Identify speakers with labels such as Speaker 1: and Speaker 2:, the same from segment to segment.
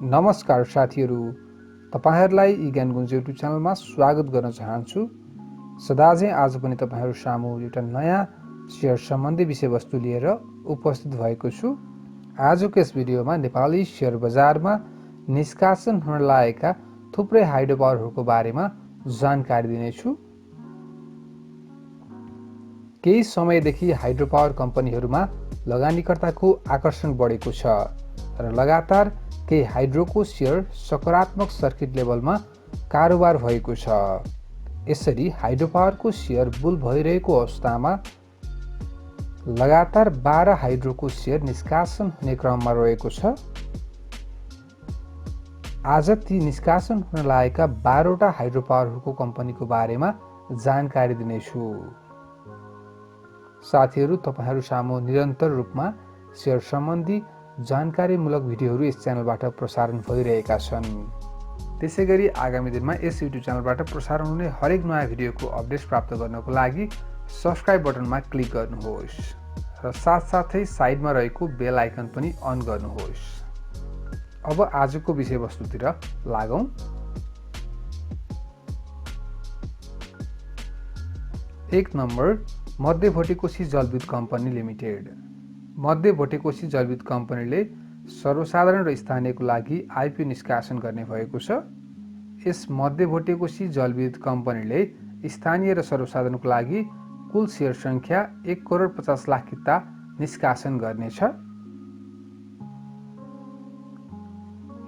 Speaker 1: नमस्कार साथीहरू, तपाईहरुलाई ज्ञान गुञ्ज युट्युब च्यानलमा स्वागत गर्न चाहन्छु। सदाझै आज पनि तपाईहरु सामु एउटा नयाँ शेयर सम्बन्धी विषयवस्तु लिएर उपस्थित भएको छु। आजको यस भिडियोमा नेपाली शेयर बजारमा निष्कासन हुन लागेका थुप्रै हाइड्रो पावरहरूको बारेमा जानकारी दिनेछु। केही समयदेखि हाइड्रो पावर कम्पनीहरूमा लगानीकर्ताको आकर्षण बढेको छ र लगातार केही हाइड्रोको शेयर सकारात्मक सर्किट लेभलमा कारोबार भएको छ। यसरी हाइड्रो पावरको शेयर बुल भइरहेको अवस्थामा लगातार 12 हाइड्रोको शेयर निष्कासन हुने क्रममा रहेको छ। आज ती निष्कासन हुन लागेका 12 वटा हाइड्रो पावरहरूको कम्पनीको बारेमा जानकारी दिनेछु। साथीहरू, तपाईहरु सामु निरन्तर रूपमा शेयर सम्बन्धी जानकारीमूलक भिडियोहरू यस च्यानलबाट प्रसारण भइरहेका छन्। त्यसैगरी आगामी दिनमा यस युट्युब च्यानलबाट प्रसारण हुने हरेक नयाँ भिडियोको अपडेट प्राप्त गर्नको लागि सब्स्क्राइब बटनमा क्लिक गर्नुहोस् र साथसाथै साइडमा रहेको बेल आइकन पनि अन गर्नुहोस्। अब आजको विषयवस्तुतिर लागौं। एक नम्बर, मध्य भोटेकोशी जलविद्युत कम्पनी लिमिटेड। मध्य भोटेकोशी जलविद्युत कम्पनीले सर्वसाधारण र स्थानीयको लागि आइपिओ निष्कासन गर्ने भएको छ। यस मध्य भोटेकोशी जलविद्युत कम्पनीले स्थानीय र सर्वसाधारणको लागि कुल शेयर संख्या 1,50,00,000 किता निष्कासन गर्नेछ।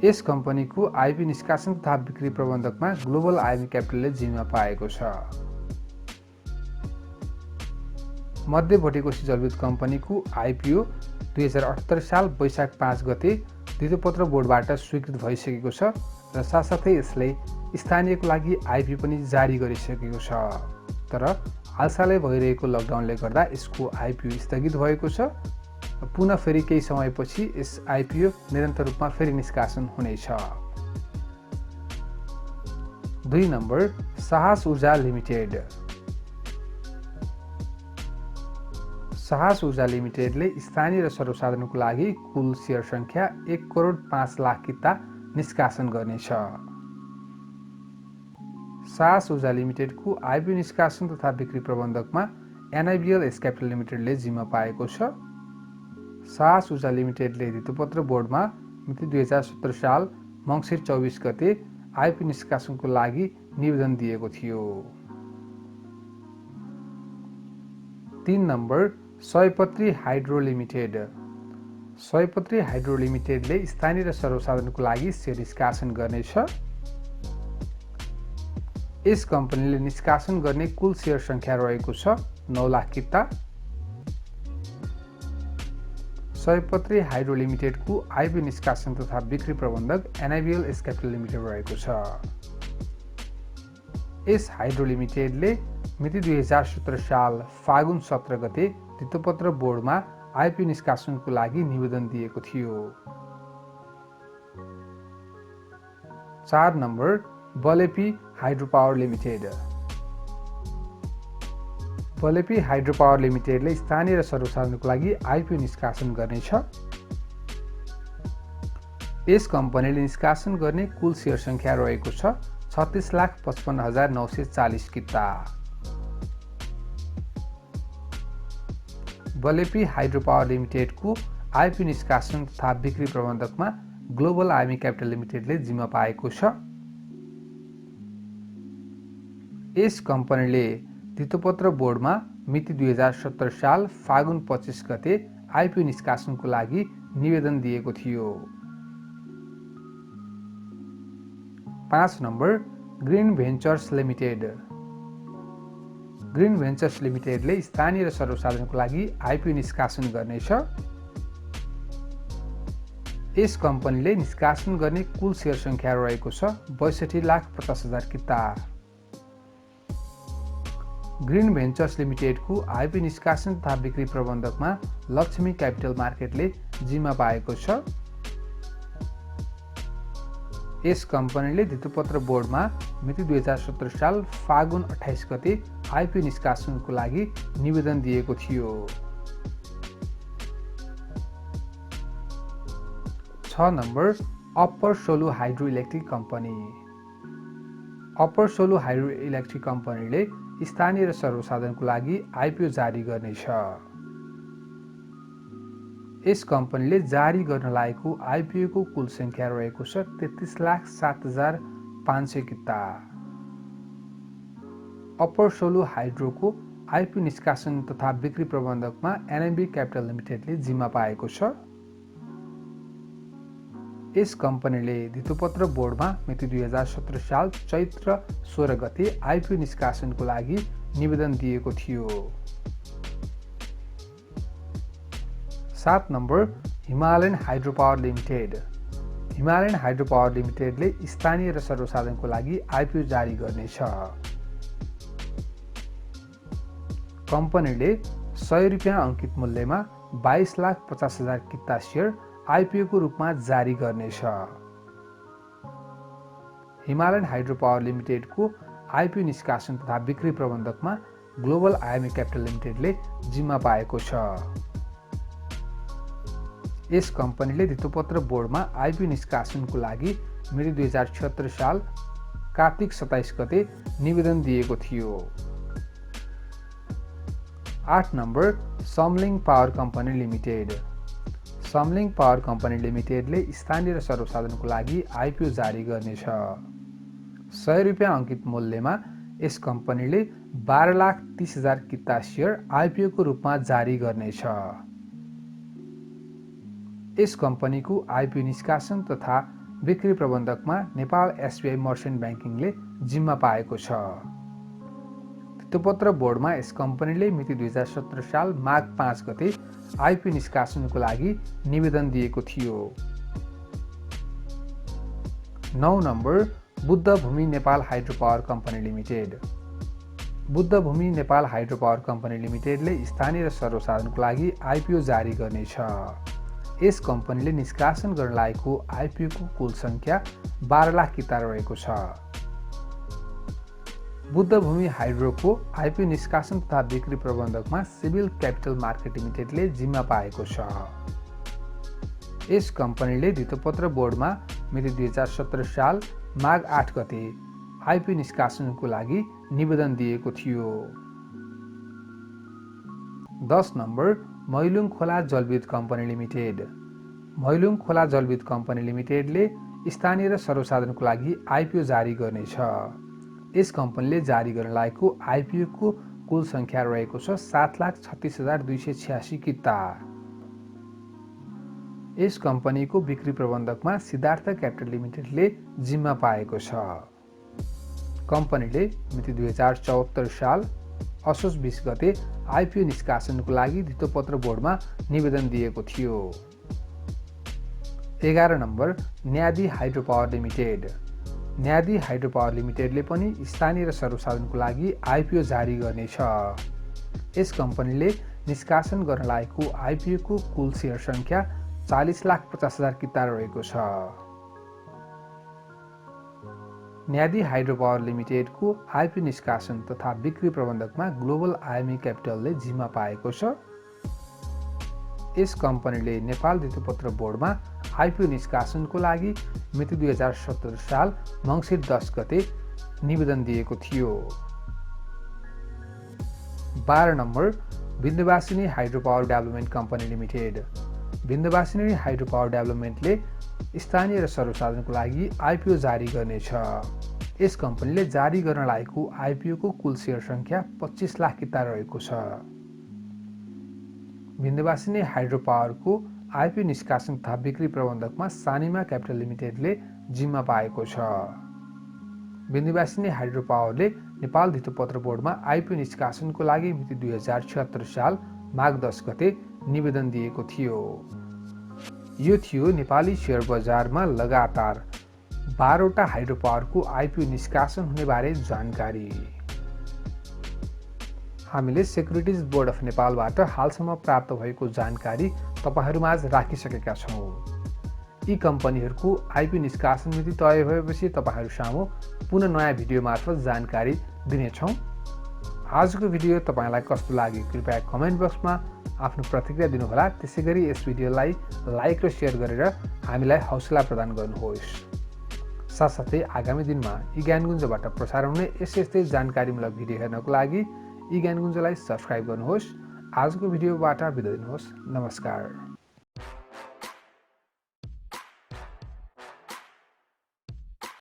Speaker 1: यस कम्पनीको आइपिओ निष्कासन तथा बिक्री प्रबन्धकमा ग्लोबल आइमी क्यापिटलले जिम्मा पाएको छ। मध्य भोटेकोशी जलविद्युत कम्पनीको आइपिओ 2078 साल वैशाख 5 गते धितोपत्र बोर्डबाट स्वीकृत भइसकेको छ र साथसाथै यसले स्थानीयको लागि आइपिओ पनि जारी गरिसकेको छ। तर हालसालै भइरहेको लकडाउनले गर्दा यसको आइपिओ स्थगित भएको छ। पुनः फेरि केही समयपछि यस आइपिओ निरन्तर रूपमा फेरि निष्कासन हुनेछ। 2 नम्बर, साहस ऊर्जा लिमिटेड। साहस ऊर्जा लिमिटेडले स्थानीय र सर्वसाधारणको लागि कुल शेयर संख्या 1,05,00,000 किता निष्कासन गर्नेछ। साहस ऊर्जा लिमिटेडको आइपिओ निष्कासन तथा बिक्री प्रबन्धकमा एनआइबिएल एस क्यापिटल लिमिटेडले जिम्मा पाएको छ। साहस ऊर्जा लिमिटेडले धितोपत्र बोर्डमा मिति 2017 साल मङ्सिर 24 गते आइपिओ निष्कासनको लागि निवेदन दिएको थियो। 3 नम्बर, सयपत्री हाइड्रो लिमिटेड। सयपत्री हाइड्रो लिमिटेडले स्थानीय र सर्वसाधारणको लागि शेयर निष्कासन गर्नेछ। यस कम्पनीले निष्कासन गर्ने कुल शेयर संख्या रहेको छ 9,00,000 किता। सयपत्री हाइड्रो लिमिटेडको आइपिओ निष्कासन तथा बिक्री प्रबन्धक एनआइबिएल एस क्यापिटल लिमिटेड रहेको छ। यस हाइड्रो लिमिटेडले मिति 2017 साल फागुन 17 गते धितोपत्र बोर्डमा आइपिओ निष्कासनको लागि निवेदन दिएको थियो। 4 number, Balephi hydro power limited. Balephi hydro power लिमिटेडले स्थानीय र सर्वसाधारणको लागि आइपिओ निष्कासन गर्नेछ। यस कम्पनीले निष्कासन गर्ने कुल शेयर संख्या रहेको छ 36,55,940 किता। बलेपी हाइड्रो पावर लिमिटेडको आइपिओ निष्कासन तथा बिक्री प्रबन्धकमा ग्लोबल आइमी क्यापिटल लिमिटेडले जिम्मा पाएको छ। यस कम्पनीले धितोपत्र बोर्डमा मिति 2017 साल फागुन 25 गते आइपिओ निष्कासनको लागि निवेदन दिएको थियो। 5 number, green ventures limited. Green ventures लिमिटेडले स्थानीय र सर्वसाधारणको लागि आइपिओ निष्कासन गर्नेछ। यस कम्पनीले निष्कासन गर्ने कुल शेयर संख्या रहेको छ 62,50,000 किता। ग्रीन भेन्चर्स लिमिटेडको आइपिओ निष्कासन तथा बिक्री प्रबन्धकमा लक्ष्मी क्यापिटल मार्केटले जिम्मा पाएको छ। यस कम्पनीले धितोपत्र बोर्डमा मिति 2017 साल फागुन 28 गते आइपिओ निष्कासनको लागि निवेदन दिएको थियो। 6 number, upper Solu hydro electric company. Upper Solu hydro electric कम्पनीले स्थानीय र सर्वसाधारणको लागि आइपिओ जारी गर्नेछ। यस कम्पनीले जारी गर्न लागेको आइपिओको कुल संख्या रहेको छ 33,07,500 किता। अप्पर सोलु हाइड्रोको आइपिओ निष्कासन तथा बिक्री प्रबन्धकमा एनएमबी क्यापिटल लिमिटेडले जिम्मा पाएको छ। यस कम्पनीले धितोपत्र बोर्डमा मिति 2017 साल चैत्र 16 गते आइपिओ निष्कासनको लागि निवेदन दिएको थियो। 7 number Himalayan hydro power limited. Himalayan hydro power लिमिटेडले स्थानीय र सर्वसाधारणको लागि आइपिओ जारी गर्नेछ। कम्पनीले 100 रुपियाँ अंकित मूल्यमा 22,50,000 किता सेयर आइपिओको रूपमा जारी गर्नेछ। हिमालयन हाइड्रो पावर लिमिटेडको आइपिओ निष्कासन तथा बिक्री प्रबन्धकमा ग्लोबल आइएमई क्यापिटल लिमिटेडले जिम्मा पाएको छ। यस कम्पनीले धितोपत्र बोर्डमा आइपिओ निष्कासनको लागि मिति 2076 साल कार्तिक 27 गते निवेदन दिएको थियो। 8 number Samling power company limited. Samling power company लिमिटेडले स्थानीय र सर्वसाधारणको लागि आइपिओ जारी गर्नेछ। 100 रुपियाँ अंकित मूल्यमा यस कम्पनीले 12,30,000 किता सेयर आइपिओको रूपमा जारी गर्नेछ। यस कम्पनीको आइपिओ निष्कासन तथा बिक्री प्रबन्धकमा नेपाल एसबिआई मर्चेन्ट ब्याङ्किङले जिम्मा पाएको छ। धितोपत्र बोर्डमा यस कम्पनीले मिति 2017 साल माघ 5 गते आइपिओ निष्कासनको लागि निवेदन दिएको थियो। 9 नम्बर बुद्ध भूमि Nepal hydro power company limited. Buddha भूमि नेपाल हाइड्रो पावर कम्पनी लिमिटेडले स्थानीय र सर्वसाधारणको लागि आइपिओ जारी गर्नेछ। यस कम्पनीले निष्कासन गर्न लागेको आइपिओको कुल संख्या 12 लाख किता रहेको छ। बुद्ध भूमि हाइड्रोको आइपिओ निष्कासन तथा बिक्री प्रबन्धकमा सिभिल क्यापिटल मार्केट लिमिटेडले जिम्मा पाएको छ। यस कम्पनीले धितोपत्र बोर्डमा मिति 2017 साल माघ 8 गते आइपिओ निष्कासनको लागि निवेदन दिएको थियो। 10 नम्बर मैलुङ खोला जलविद्युत कम्पनी लिमिटेड। मैलुङ खोला जलविद्युत कम्पनी लिमिटेडले स्थानीय र सर्वसाधारणको लागि आइपिओ जारी गर्नेछ। यस कम्पनीले जारी गर्न लागेको आइपिओको कुल संख्या रहेको छ 7,36,286 किता। यस कम्पनीको बिक्री प्रबन्धकमा सिद्धार्थ क्यापिटल लिमिटेडले जिम्मा पाएको छ। कम्पनीले मिति 2074 साल असोज 20 गते आइपिओ निष्कासनको लागि धितोपत्र बोर्डमा निवेदन दिएको थियो। 11 number Nyadi hydro power limited. Nyadi hydro power लिमिटेडले पनि स्थानीय र सर्वसाधारणको लागि आइपिओ जारी गर्नेछ। यस कम्पनीले निष्कासन गर्न लागेको आइपिओको कुल सेयर संख्या 40,50,000 किता रहेको छ। न्यादी हाइड्रो पावर लिमिटेडको आइपिओ निष्कासन तथा बिक्री प्रबन्धकमा ग्लोबल आइएमई क्यापिटलले जिम्मा पाएको छ। यस कम्पनीले नेपाल धितोपत्र बोर्डमा आइपिओ निष्कासनको लागि मिति 2017 साल मङ्सिर 10 गते निवेदन दिएको थियो। 12 number Vindhyavasini hydro power development company limited. Vindhyavasini hydro power डेभलपमेन्टले स्थानीय र सर्वसाधारणको लागि आइपिओ जारी गर्नेछ। यस कम्पनीले जारी गर्न लागेको आइपिओको कुल सेयर संख्या 25 लाख किता रहेको छ। विन्ध्यवासिनी हाइड्रो पावरको आइपिओ निष्कासन तथा बिक्री प्रबन्धकमा सानिमा क्यापिटल लिमिटेडले जिम्मा पाएको छ। विन्ध्यवासिनी हाइड्रो पावरले नेपाल धितोपत्र बोर्डमा आइपिओ निष्कासनको लागि मिति 2076 साल माघ 10 गते निवेदन दिएको थियो। यो थियो नेपाली शेयर बजारमा लगातार 12वटा हाइड्रो पावरको आइपिओ निष्कासन हुने बारे जानकारी। हामीले सेक्युरिटिज बोर्ड अफ नेपालबाट हालसम्म प्राप्त भएको जानकारी तपाईहरुमाझ राखिसकेका छौं। यी कम्पनीहरूको आइपिओ निष्कासन मिति तय भएपछि तपाईहरु सामु पुनः नयाँ भिडियो मार्फत जानकारी दिनेछौं। आजको भिडियो तपाईलाई कस्तो लाग्यो कृपया कमेन्ट बक्समा आफ्नो प्रतिक्रिया दिनुहोला। त्यसैगरी यस भिडियोलाई लाइक र शेयर गरेर हामीलाई हौसला प्रदान गर्नुहोस्। साथसाथै आगामी दिनमा यी ज्ञानगुञ्जबाट प्रसारण हुने यस्तै जानकारीमूलक भिडियो हेर्नको लागि यी ज्ञानगुञ्जलाई सब्स्क्राइब गर्नुहोस्। आजको भिडियोबाट बिदा दिनुहोस्। नमस्कार।